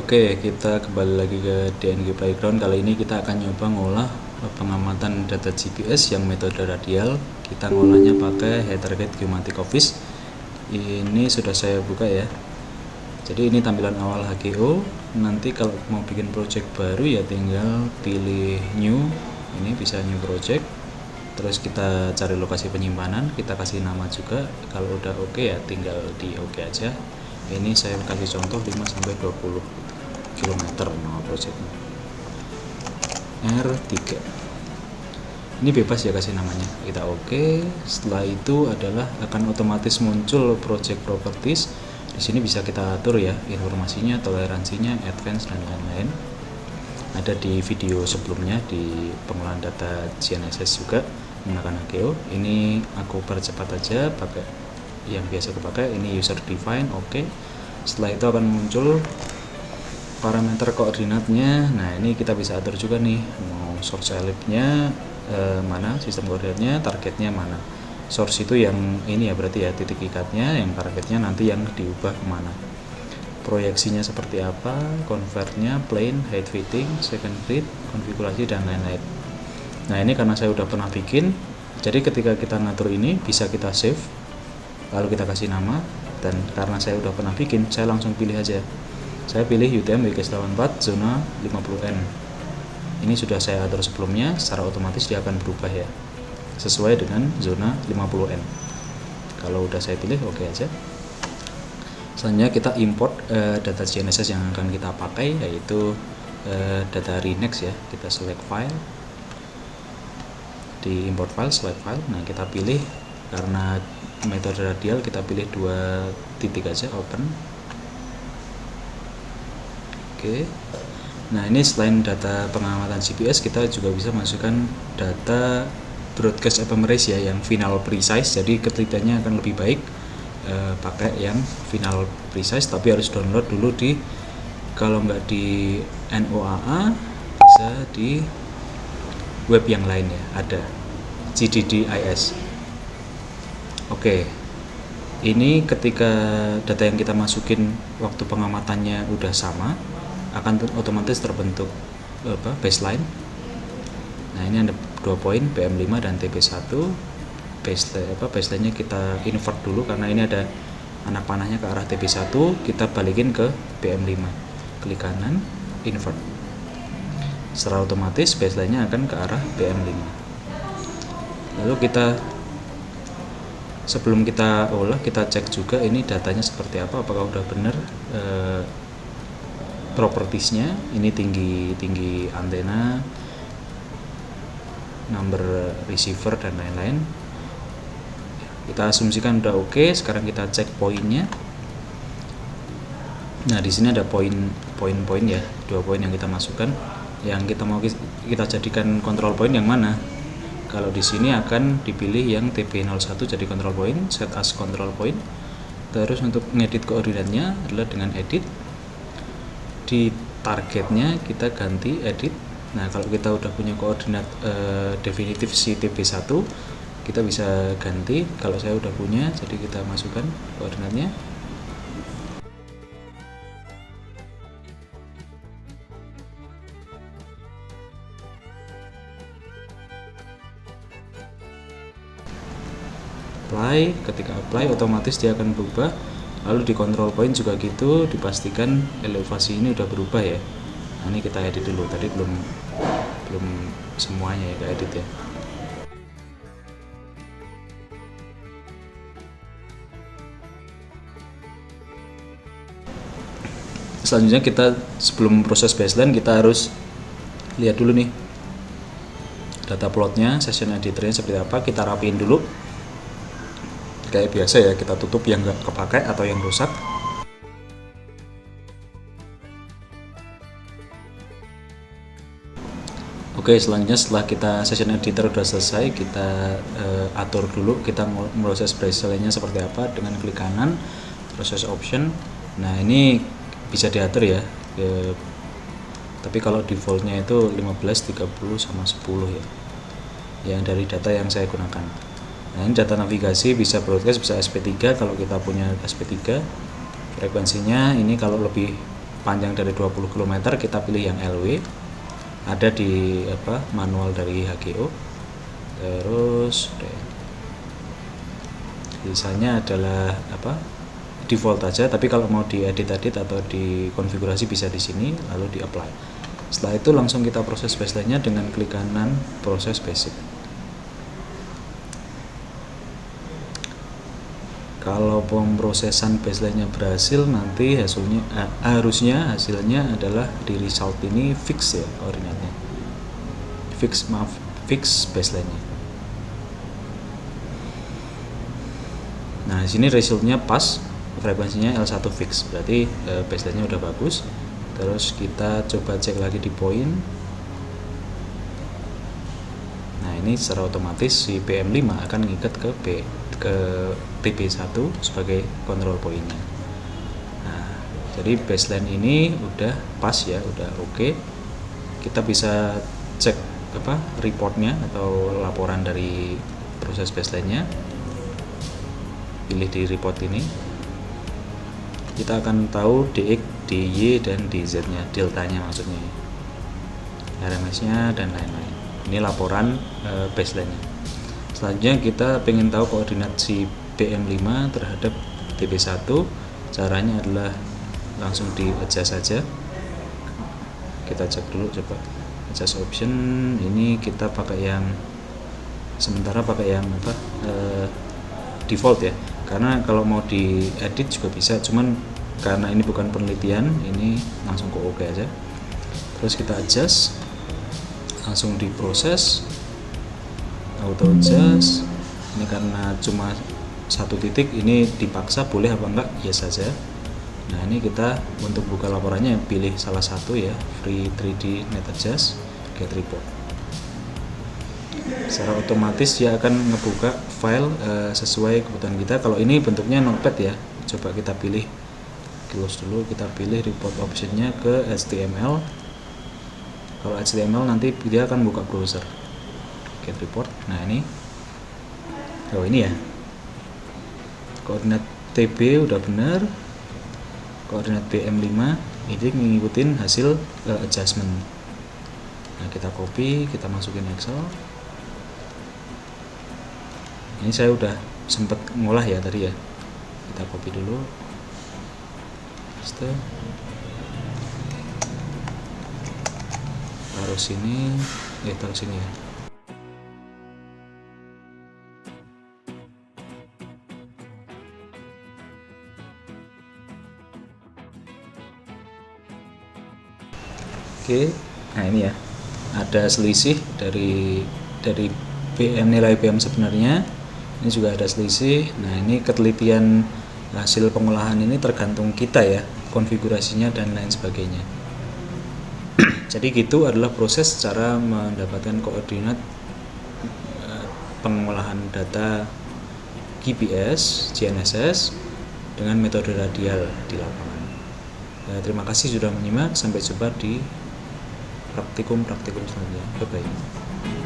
Oke, kita kembali lagi ke DNG Playground. Kali ini kita akan nyoba ngolah pengamatan data GPS yang metode radial. Kita ngolahnya pakai Hetergate Geomatic Office. Ini sudah saya buka ya. Jadi ini tampilan awal HGO. Nanti kalau mau bikin project baru ya tinggal pilih new. Ini bisa new project. Terus kita cari lokasi penyimpanan, kita kasih nama juga. Kalau udah oke ya tinggal di oke aja. Ini saya kasih contoh 5-20 km nama projectnya R3. Ini bebas ya kasih namanya, kita oke. Setelah itu adalah akan otomatis muncul project properties. Di sini bisa kita atur ya informasinya, toleransinya, advance dan lain-lain. Ada di video sebelumnya di pengolahan data GNSS juga menggunakan HGO. Ini aku percepat aja pakai yang biasa aku pakai. Ini user define, oke. Setelah itu akan muncul parameter koordinatnya. Nah ini kita bisa atur juga nih, mau source ellipse-nya mana, sistem koordinatnya, targetnya mana. Source itu yang ini ya berarti ya titik ikatnya, yang targetnya nanti yang diubah kemana, proyeksinya seperti apa, convertnya, plane, height fitting, second grid, konfigurasi dan lain-lain. Nah ini karena saya udah pernah bikin, jadi ketika kita ngatur ini bisa kita save, lalu kita kasih nama. Dan karena saya udah pernah bikin, saya langsung pilih aja. Saya pilih UTM WKS84 zona 50N. Ini sudah saya atur sebelumnya, secara otomatis dia akan berubah ya, sesuai dengan zona 50N. Kalau udah saya pilih, oke aja. Selanjutnya kita import data GNSS yang akan kita pakai, yaitu data Renex ya. Kita select file, di import file, select file. Nah kita pilih, karena metode radial kita pilih 2 titik aja, open. Oke. Nah ini selain data pengamatan GPS, kita juga bisa masukkan data broadcast ephemeris ya, yang final precise. Jadi ketelitiannya akan lebih baik pakai yang final precise, tapi harus download dulu di, kalau nggak di NOAA bisa di web yang lain ya, ada GDDIS. Oke, ini ketika data yang kita masukin waktu pengamatannya udah sama, akan otomatis terbentuk baseline. Nah ini ada 2 poin, BM5 dan TB1. Baseline-nya kita invert dulu, karena ini ada anak panahnya ke arah TB1, kita balikin ke BM5. Klik kanan, invert. Secara otomatis baseline-nya akan ke arah BM5. Lalu kita, sebelum kita olah, kita cek juga ini datanya seperti apa, apakah udah benar propertiesnya. Ini tinggi antena, number receiver dan lain-lain. Kita asumsikan udah oke. Sekarang kita cek poinnya. Nah di sini ada poin-poin ya, 2 poin yang kita masukkan. Yang kita mau kita jadikan control point yang mana? Kalau di sini akan dipilih yang TB01 jadi control point, set as control point. Terus untuk ngedit koordinatnya adalah dengan edit. Di targetnya kita ganti edit. Nah kalau kita udah punya koordinat definitif si TB1, kita bisa ganti. Kalau saya udah punya, jadi kita masukkan koordinatnya. Apply, ketika apply otomatis dia akan berubah. Lalu di control point juga gitu, dipastikan elevasi ini udah berubah ya. Nah ini kita edit dulu, tadi belum semuanya ya kita edit ya. Selanjutnya kita, sebelum proses baseline, kita harus lihat dulu nih data plotnya, session editornya seperti apa. Kita rapiin dulu kayak biasa ya, kita tutup yang nggak kepakai atau yang rusak. Oke, selanjutnya setelah kita session editor udah selesai, kita atur dulu kita mau proses baseline-nya seperti apa dengan klik kanan, proses option. Nah ini bisa diatur ya, tapi kalau defaultnya itu 15, 30 sama 10 ya, yang dari data yang saya gunakan. Nah ini data navigasi, bisa broadcast, bisa SP3 kalau kita punya SP3. Frekuensinya ini kalau lebih panjang dari 20 km kita pilih yang LW, ada di manual dari HGO. Terus sisanya adalah default aja, tapi kalau mau diedit atau dikonfigurasi bisa di sini, lalu di apply. Setelah itu langsung kita proses baseline-nya dengan klik kanan proses basic. Kalau pemrosesan baseline-nya berhasil, nanti harusnya hasilnya adalah di result ini fix ya koordinatnya. Fix baseline-nya. Nah, di sini resultnya pas, frekuensinya L1 fix, berarti baseline-nya udah bagus. Terus kita coba cek lagi di point. Nah, ini secara otomatis si PM5 akan ngikat ke TB1 sebagai control point-nya. Nah, jadi baseline ini udah pas ya, udah oke. Kita bisa cek reportnya atau laporan dari proses baseline-nya. Pilih di report ini. Kita akan tahu DX, DY, dan DZ-nya, deltanya maksudnya, RMS-nya dan lain-lain. Ini laporan baseline-nya. Selanjutnya kita pengen tahu koordinat si PM5 terhadap TB1. Caranya adalah langsung di adjust saja. Kita cek dulu, coba adjust option. Ini kita pakai yang sementara pakai yang default ya, karena kalau mau diedit juga bisa, cuman karena ini bukan penelitian, ini langsung ke OK aja. Terus kita adjust, langsung diproses, auto adjust. Ini karena cuma satu titik, ini dipaksa boleh apa enggak, yes saja. Nah, ini kita untuk buka laporannya pilih salah satu ya, free 3D net adjust, get report. Secara otomatis dia akan ngebuka file sesuai kebutuhan kita. Kalau ini bentuknya notepad ya, coba kita pilih, close dulu, kita pilih report optionnya ke HTML. Kalau HTML nanti dia akan buka browser, get report. Nah, ini ya, koordinat TB udah benar, koordinat BM5 ini ngikutin hasil adjustment. Nah, kita copy, kita masukin Excel. Ini saya udah sempat ngolah ya tadi ya, kita copy dulu, taruh sini ya. Oke, nah ini ya, ada selisih dari nilai BM sebenarnya. Ini juga ada selisih. Nah, ini ketelitian hasil pengolahan ini tergantung kita ya, konfigurasinya dan lain sebagainya. Jadi gitu adalah proses cara mendapatkan koordinat pengolahan data GPS, GNSS dengan metode radial di lapangan. Terima kasih sudah menyimak. Sampai jumpa di praktikum selanjutnya. Bye bye.